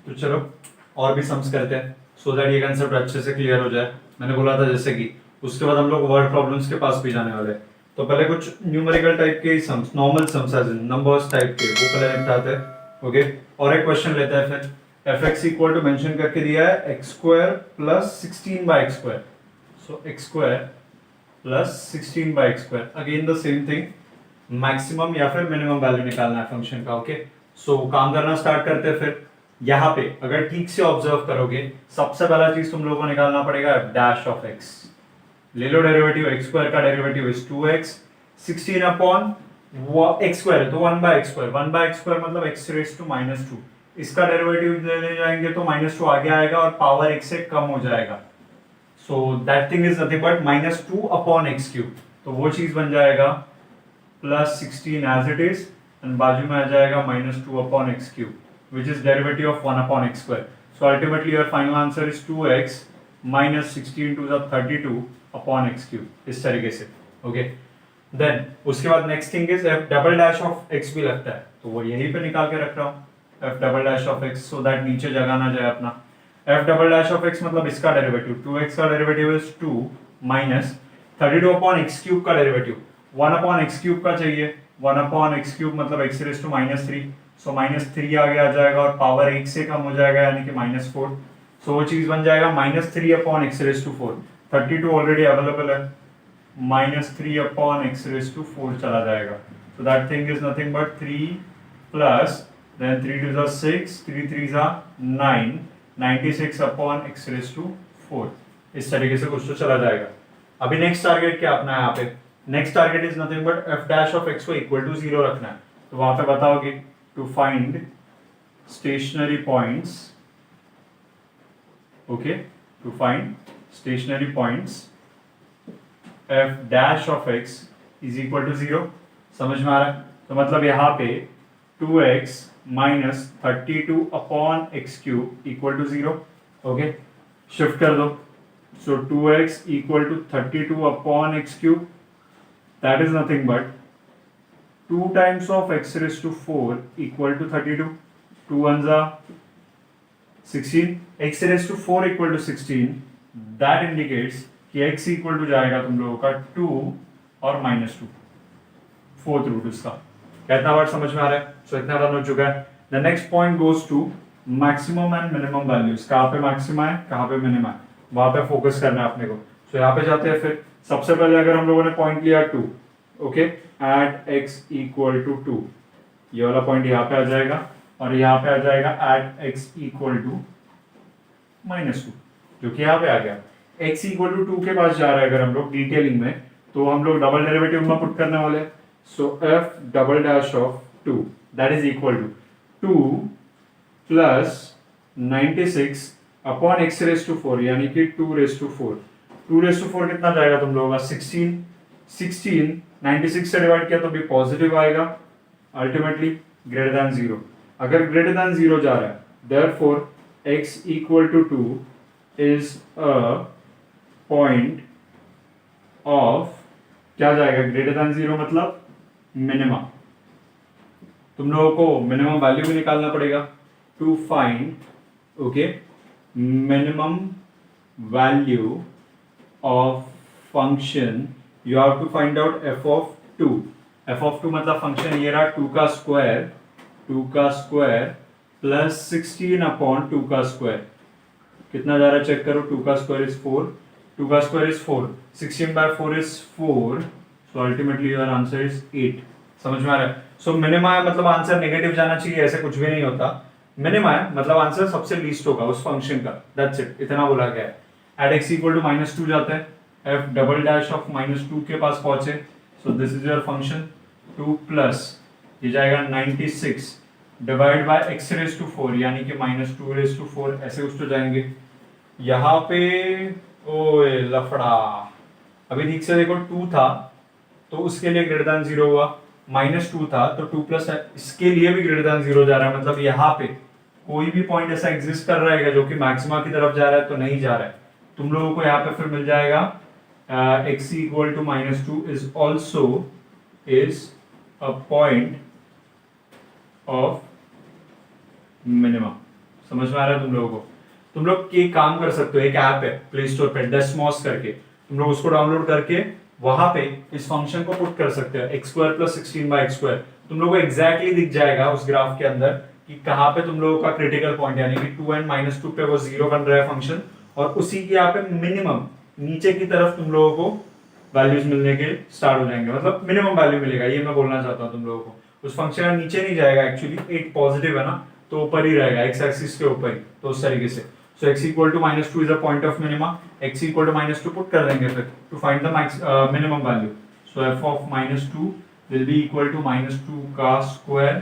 तो चलो और भी सम्स करते हैं सो दैट ये कंसेप्ट अच्छे से क्लियर हो जाए। मैंने बोला था जैसे कि उसके बाद हम लोग वर्ड प्रॉब्लम्स के पास भी जाने वाले हैं। तो पहले कुछ न्यूमेरिकल टाइप के sums, normal sums as in numbers type के, वो पहले निपटाते हैं। ओके, और एक क्वेश्चन लेते हैं फिर। fx इक्वल टू मेंशन करके दिया है x square plus 16 by x square. So x square plus 16 by x square, again the same thing, maximum या फिर मिनिमम वैल्यू निकालना है फंक्शन का। ओके, सो काम करना स्टार्ट करते हैं फिर। यहाँ पे अगर ठीक से ऑब्जर्व करोगे, सबसे पहला चीज तुम लोगों को निकालना पड़ेगा डैश ऑफ x। ले लो डेरिवेटिव, x स्क्वायर का derivative is 2x, 16 upon x square है तो 1 by x square, 1 by x square मतलब x रेज टू -2। इसका डेरिवेटिव लेने जाएंगे तो -2 आगे आएगा और पावर x से कम हो जाएगा। So that thing is nothing but -2 upon x cube. तो वो चीज बन जाएगा plus 16 as it is, and बाजू में आ जाएगा -2 upon x cube, which is derivative of 1 upon x square. So ultimately your final answer is 2x minus 16 to the 32 upon x cube, इस तरीके से। ओके, देन उसके बाद next thing is f double dash of x भी लगता है, तो वो यहीं पे निकाल के रख रहा हूँ f double dash of x, so that नीचे जगह ना जाए अपना। f double dash of x मतलब इसका डेरिवेटिव, 2x का derivative is 2 minus 32 upon x cube का डेरिवेटिव 1 अपॉन x क्यूब का चाहिए, 1 अपॉन x क्यूब मतलब x रेज टू -3, सो -3 आगे आ जाएगा और पावर 1 से कम हो जाएगा यानी कि -4। सो वो चीज बन जाएगा -3 upon x raise to 4, 32 already available है, -3 अपॉन x रेज टू 4 चला जाएगा। So that thing is nothing but 3 plus then 3 2 is 6, 3 3 is 9, 96 upon x raise to 4, इस तरीके से कुछ तो चला जाएगा। अभी नेक्स्ट टारगेट क्या अपना है यहाँ पे? Next target is nothing but f dash of x को इक्वल टू 0 रखना है। तो वहां पे बताओगे to find stationary points, okay, to find stationary points f dash of x is equal to 0। समझ में आ रहा है? तो मतलब यहाँ पे 2x minus 32 upon x cube equal to 0। Okay, shift कर दो, so 2x equal to 32 upon x cube, that is nothing but 2 times of x raised to 4 equal to 32, 2 ones are 16, x raised to 4 equal to 16, that indicates कि x equal to जाएगा तुम लोगों का 2 और -2, fourth root इसका। कितना word समझ में आ रहा है? सो इतना रन हो चुका है। The next point goes to maximum and minimum values. कहाँ पे मैक्सिमा है, कहाँ पे मिनिमा है, वहां पे फोकस करना है अपने को। सो यहाँ पे जाते हैं फिर। सबसे पहले अगर हम लोगों ने पॉइंट लिया 2, okay, at x equal to 2, ये वाला पॉइंट यहाँ पे आ जाएगा और यहाँ पे आ जाएगा एट x इक्वल टू -2, जो कि यहाँ पे आ गया। x इक्वल टू 2 के पास जा रहा है अगर हम लोग डिटेलिंग में, तो हम लोग डबल डेरिवेटिव में पुट करने वाले। So f double dash of 2 that is equal to 2 plus 96 upon x raise to 4 यानी कि 2 रेज टू 4। 2 रेज टू 4 कितना जाएगा तुम लोगों का? 16 96 से डिवाइड किया तो भी पॉजिटिव आएगा, अल्टीमेटली ग्रेटर देन 0। अगर ग्रेटर देन 0 जा रहा है, therefore x equal to 2 is a point of, क्या जाएगा ग्रेटर देन 0 मतलब मिनिमम। तुम लोगों को मिनिमम वैल्यू भी निकालना पड़ेगा to find, okay, minimum value of function. You have to find out f of 2. f of 2 मतलब फंक्शन ये रहा 2 का स्क्वायर प्लस 16 अपॉन 2 का स्क्वायर। कितना जा रहा है चेक करो, 2 का स्क्वायर इज 4, 2 का square is 4, 16 by 4 is 4, so ultimately your answer is 8। समझ में आ रहा है? सो मिनिमा है मतलब आंसर नेगेटिव जाना चाहिए, ऐसे कुछ भी नहीं होता। मिनिमा है मतलब आंसर सबसे लीस्ट होगा उस फंक्शन का, दैट्स इट, इतना बोला गया है। एट x इक्वल टू -2 जाता है, f डबल डैश ऑफ -2 के पास पहुंचे, so this is your function 2 plus ये जाएगा 96 divide by x raise to 4 यानी कि -2 रेज टू 4, ऐसे कुछ तो जाएंगे। यहाँ पे ओए लफड़ा, अभी ठीक से देखो 2 था तो उसके लिए ग्रेटर देन 0 हुआ, -2 था तो 2 प्लस इसके लिए भी ग्रेटर देन 0 जा रहा है, मतलब यहाँ पे कोई भी पॉइंट ऐसा एग्जिस्ट कर रहा है जो कि मैक्सिमा की तरफ जा रहा है तो नहीं जा रहा है। तुम लोगों को यहाँ पे फिर मिल जाएगा x equal to -2 is also is a point of minimum। समझ में आ रहा है तुम लोगों को? तुम लोग एक काम कर सकते हो, एक ऐप है प्ले स्टोर पे डेस्मॉस करके, तुम लोग उसको डाउनलोड करके वहां पे इस फंक्शन को पुट कर सकते हो, एक्स स्क्वायर प्लस 16/x²। तुम लोगों को एग्जैक्टली दिख जाएगा उस ग्राफ के अंदर कि कहाँ पे तुम लोगों का क्रिटिकल पॉइंट, यानी कि 2 and -2 पे वो 0 बन रहा है फंक्शन, और उसी के यहाँ पे मिनिमम नीचे की तरफ तुम लोगों को वैल्यूज मिलने के स्टार्ट हो जाएंगे, मतलब मिनिमम वैल्यू मिलेगा, ये मैं बोलना चाहता हूँ तुम लोगों को। उस फंक्शन का नीचे नहीं जाएगा एक्चुअली, 8 पॉजिटिव है ना, तो ऊपर ही रहेगा, एक्स एक्सिस के ऊपर ही, तो उस तरीके से। सो x equal to -2 is a point of minima, x equal to -2 put कर देंगे फिर to find the minimum value. So f of -2 will be equal to -2 का square,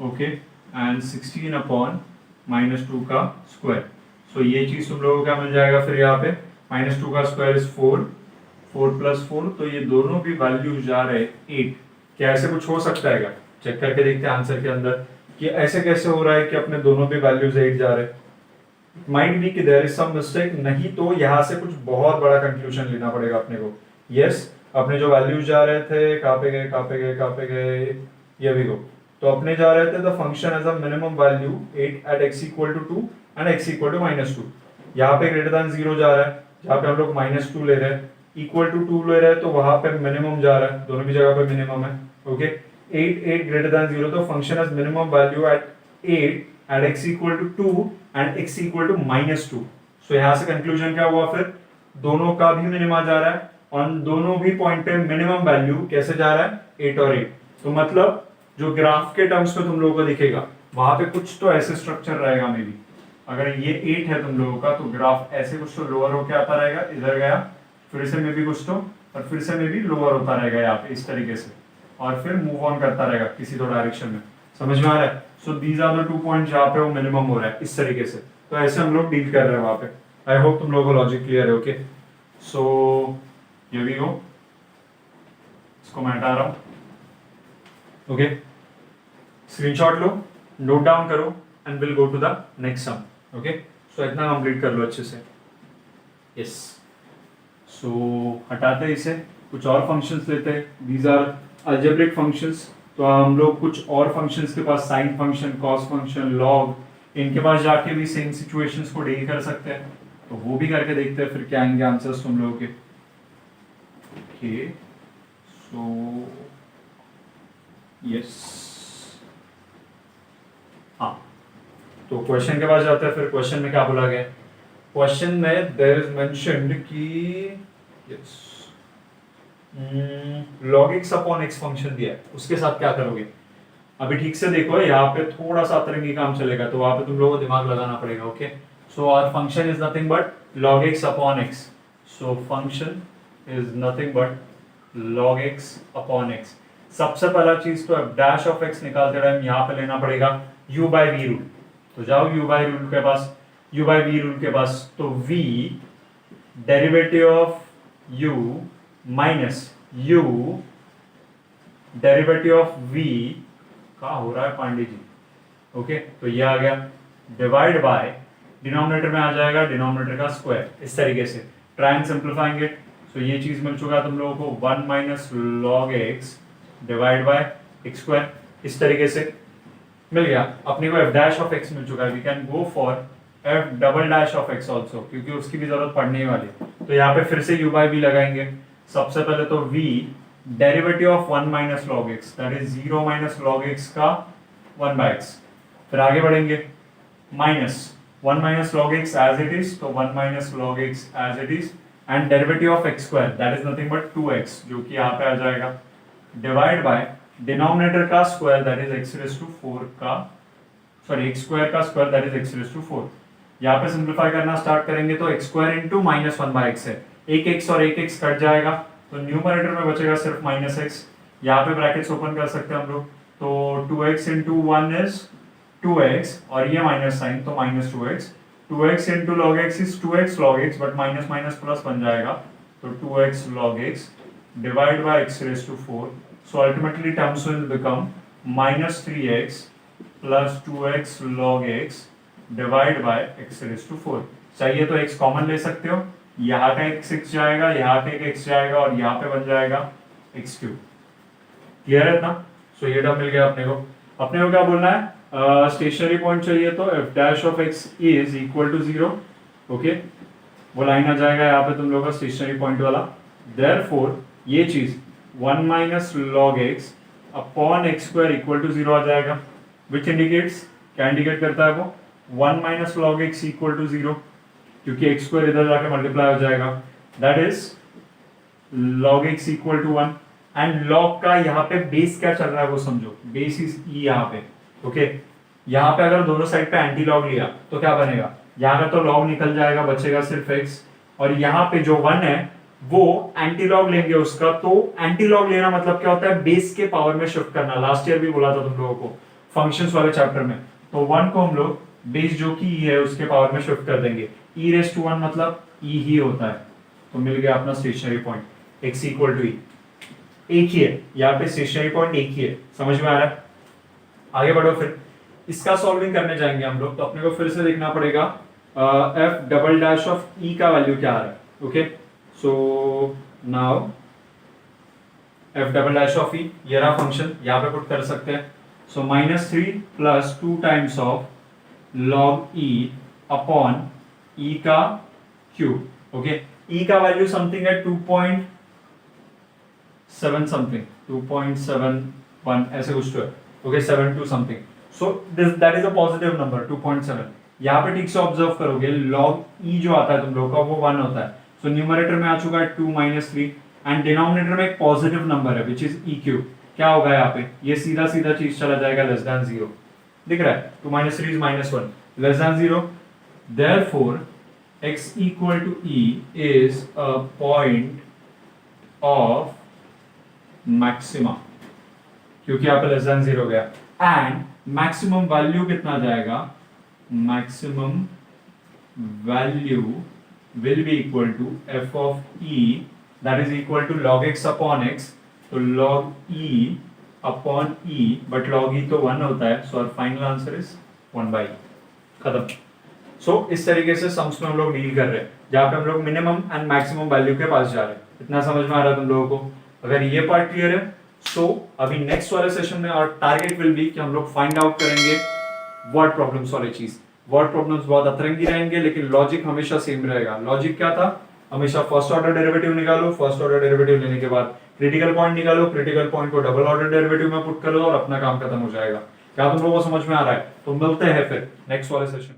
okay, and 16 upon -2 का square. So ये चीज तुम लोगों को क्या मिल जाएगा फिर यहाँ पे, -2 का square is 4, 4 + 4, तो ये दोनों भी वैल्यू जा रहे 8। क्या ऐसे कुछ हो सकता है क्या? चेक करके देखते हैं आंसर के अंदर कि ऐसे कैसे हो रहा है कि अपने दोनों भी वैल्यूज 8 जा रहे हैं। माइट बी कि देयर इज सम मिस्टेक, नहीं तो यहाँ से कुछ बहुत बड़ा कंक्लूजन लेना पड़ेगा अपने को। यस, अपने जो वैल्यूज जा रहे थे कहाँ पे गए, कहाँ पे गए, कहाँ पे गए, ये भी गो, तो अपने जा रहे थे the function has a minimum value 8 at x equal to 2 and x equal to -2। यहाँ पे ग्रेटर देन 0 जा रहा है, जहाँ पे हम लोग -2 ले रहे हैं, इक्वल टू 2 ले रहे हैं, तो वहां पे मिनिमम जा रहा है, दोनों भी जगह पे मिनिमम है। ओके, 8 ग्रेटर देन 0, तो function has minimum value at 8 at x equal to 2 and x equal to -2। सो यहाँ से कंक्लूजन क्या हुआ फिर, दोनों का भी मिनिमा जा रहा है और दोनों भी पॉइंट पे मिनिमम वैल्यू कैसे जा रहा है, 8 और 8। तो मतलब जो ग्राफ के टर्म्स में तुम लोगों को दिखेगा वहां पे कुछ तो ऐसे स्ट्रक्चर रहेगा मे बी। अगर ये 8 है तुम लोगों का, तो ग्राफ ऐसे कुछ तो लोअर होके आता रहेगा, इधर गया, फिर से मे बी कुछ तो, और फिर से मे बी लोअर होता रहेगा यहाँ पे इस तरीके से, और फिर मूव ऑन करता रहेगा किसी तो डायरेक्शन में। समझ में आ रहा है? So these are the 2 point जहाँ पे वो मिनिमम हो रहा है इस तरीके से। तो ऐसे हम लोग डील कर रहे हैं वहां पे। आई होप तुम लोगों को लॉजिक क्लियर है। Okay, so here we go, इसको मैं हटा रहा हूँ। ओके, स्क्रीनशॉट लो, नोट डाउन करो, and will go to the next sum. Okay, so इतना कंप्लीट कर लो अच्छे से। यस, सो हटाते हैं इसे, कुछ और फंक्शंस लेते हैं। दीज आर अलजेब्रिक फंक्शंस, तो हम लोग कुछ और फंक्शंस के पास, sine function, cos function, log, इनके पास जाके भी सेम सिचुएशंस को डील कर सकते हैं, तो वो भी करके देखते हैं फिर क्या आएंगे आंसर्स तुम लोगों के। ओके, सो यस, हाँ, तो क्वेश्चन के पास जाते हैं। फिर क्वेश्चन में क्या बोला गया, क्वेश्चन में देयर इज मेंशन्ड कि yes log x upon x function दिया है, उसके साथ क्या करोगे। अभी ठीक से देखो, यहाँ पे थोड़ा सा अतरंगी काम चलेगा, तो वहां पे तुम लोगों को दिमाग लगाना पड़ेगा। Okay, so our function is nothing but log x upon x। So function is nothing but log x upon x। सबसे पहला चीज तो डैश ऑफ x निकालते टाइम यहाँ पे लेना पड़ेगा u बाय v रूल। तो जाओ u बाय रूल के पास, u बाय v रूल के पास, तो v derivative of u minus u derivative of v का हो रहा है पांडे जी। ओके, तो ये आ गया, डिवाइड बाय डिनोमिनेटर में आ जाएगा डिनोमिनेटर का स्क्वायर, इस तरीके से try and simplifying it. So ये चीज मिल चुका है तुम लोगों को 1 minus log x divide by x square, इस तरीके से मिल गया। अपने को f डैश ऑफ x मिल चुका है, we can go for f double dash of x also, क्योंकि उसकी भी जरूरत पड़ने वाली। तो यहाँ पे फिर से u बाय v लगाएंगे। सबसे पहले तो v derivative of 1 minus log x, that is 0 minus log x का 1 बाय x। फिर आगे बढ़ेंगे, minus 1 minus log x as it is, तो 1 minus log x as it is, and derivative of x square that is nothing but 2x, जो कि यहाँ पे आ जाएगा, डिवाइड बाय डिनोमिनेटर का square that is x raise to 4 का, sorry x square का square that is x raise to 4। यहाँ पे सिंप्लीफाई करना स्टार्ट करेंगे तो x square into minus 1 by x है, एक x और एक x कट जाएगा, तो न्यूमरेटर में बचेगा सिर्फ माइनस x। यहाँ पे ब्रैकेट्स ओपन कर सकते हैं हम लोग, तो 2x इंटू 1 इज 2x, और ये माइनस साइन तो minus 2x, 2x into log x is 2x log x, but minus minus plus बन जाएगा, तो 2x log x divide by x raise to 4। So ultimately terms will become minus 3x plus 2x log x divide by x raise to 4। चाहिए तो x common ले सकते हो, यहाँ का एक 6 जाएगा, यहाँ का एक x जाएगा, और यहाँ पे बन जाएगा x क्यूब। क्लियर है इतना? सो ये टर्म मिल गया अपने को। अपने को क्या बोलना है, स्टेशनरी पॉइंट चाहिए तो f dash of x is equal to 0, okay, वो लाइन आ जाएगा यहाँ पे तुम लोगों का स्टेशनरी पॉइंट वाला। देयरफॉर ये चीज 1 minus log x upon x square equal to 0 आ जाएगा, विच इंडिकेट्स, क्या इंडिकेट करता है वो, 1 minus log x equal to 0, क्योंकि एक्स स्क्वायर इधर जाके मल्टीप्लाई हो जाएगा, that is log x equal to 1। And log का यहाँ पे बेस क्या चल रहा है वो समझो, बेस इज e यहाँ पे, ओके। यहाँ पे अगर दोनों साइड पे एंटी लॉग लिया तो क्या बनेगा, यहाँ का तो log निकल जाएगा, बचेगा सिर्फ x, और यहाँ पे जो 1 है वो एंटी लॉग लेंगे उसका, तो एंटी लॉग लेना मतलब क्या होता है, बेस के पावर में शिफ्ट करना। लास्ट ईयर भी बोला था तुम लोगों को फंक्शंस वाले चैप्टर में, तो 1 को हम लोग बेस जो कि e है उसके पावर में शिफ्ट कर देंगे, e रेस टू 1 मतलब e ही होता है, तो मिल गया अपना stationary point x equal to e। एक ही है यहाँ पे, स्टेशनरी पॉइंट एक ही है, समझ में आ रहा है। आगे बढ़ो, फिर इसका सॉल्विंग करने जाएंगे हम लोग, तो अपने को फिर से देखना पड़ेगा f double dash of e का वैल्यू क्या आ रहा है, okay. So now f double dash of e, ये रहा फंक्शन, यहाँ पे पुट कर सकते हैं। सो -3 plus 2 times of log e upon e का क्यूब, ओके। e का वैल्यू समथिंग है 2.7 समथिंग, 2.71 ऐसे कुछ तो है, okay, 72 something. So this that is a positive number 2.7। यहाँ पे ठीक से ऑब्जर्व करोगे log e जो आता है तुम लोग का वो 1 होता है, सो न्यूमरेटर में आ चुका है 2 - 3 एंड डिनोमिनेटर में एक पॉजिटिव नंबर है विच इज e क्यूब। क्या होगा यहाँ पे, ये सीधा सीधा चीज चला जाएगा लेस देन 0, दिख रहा है, 2 - 3 is -1, less than 0। therefore x equal to e is a point of maxima, क्योंकि यहाँ पे लेस देन 0 गया, एंड मैक्सिमम वैल्यू कितना जाएगा, maximum value will be equal to f of e that is equal to log x upon x, तो log e upon e, but log e तो 1 होता है, so our final answer is 1/e, खत्म। सो इस तरीके से सम्स में हम लोग डील कर रहे हैं, जहाँ पे हम लोग मिनिमम एंड मैक्सिमम वैल्यू के पास जा रहे हैं। इतना समझ में आ रहा है तुम लोगों को? अगर ये पार्ट क्लियर है, सो अभी नेक्स्ट वाले सेशन में और टारगेट विल बी कि हम लोग फाइंड आउट करेंगे वर्ड प्रॉब्लम्स वाली चीज। वर्ड प्रॉब्लम्स बहुत अतरंगी रहेंगे, लेकिन लॉजिक हमेशा सेम रहेगा। लॉजिक क्या था, हमेशा फर्स्ट ऑर्डर डेरिवेटिव निकालो, फर्स्ट ऑर्डर डेरिवेटिव लेने के बाद क्रिटिकल पॉइंट निकालो, क्रिटिकल पॉइंट को डबल ऑर्डर डेरिवेटिव में पुट करो और अपना काम खत्म हो जाएगा। क्या तुम लोगों को समझ में आ रहा है? तो मिलते हैं फिर नेक्स्ट वाले सेशन।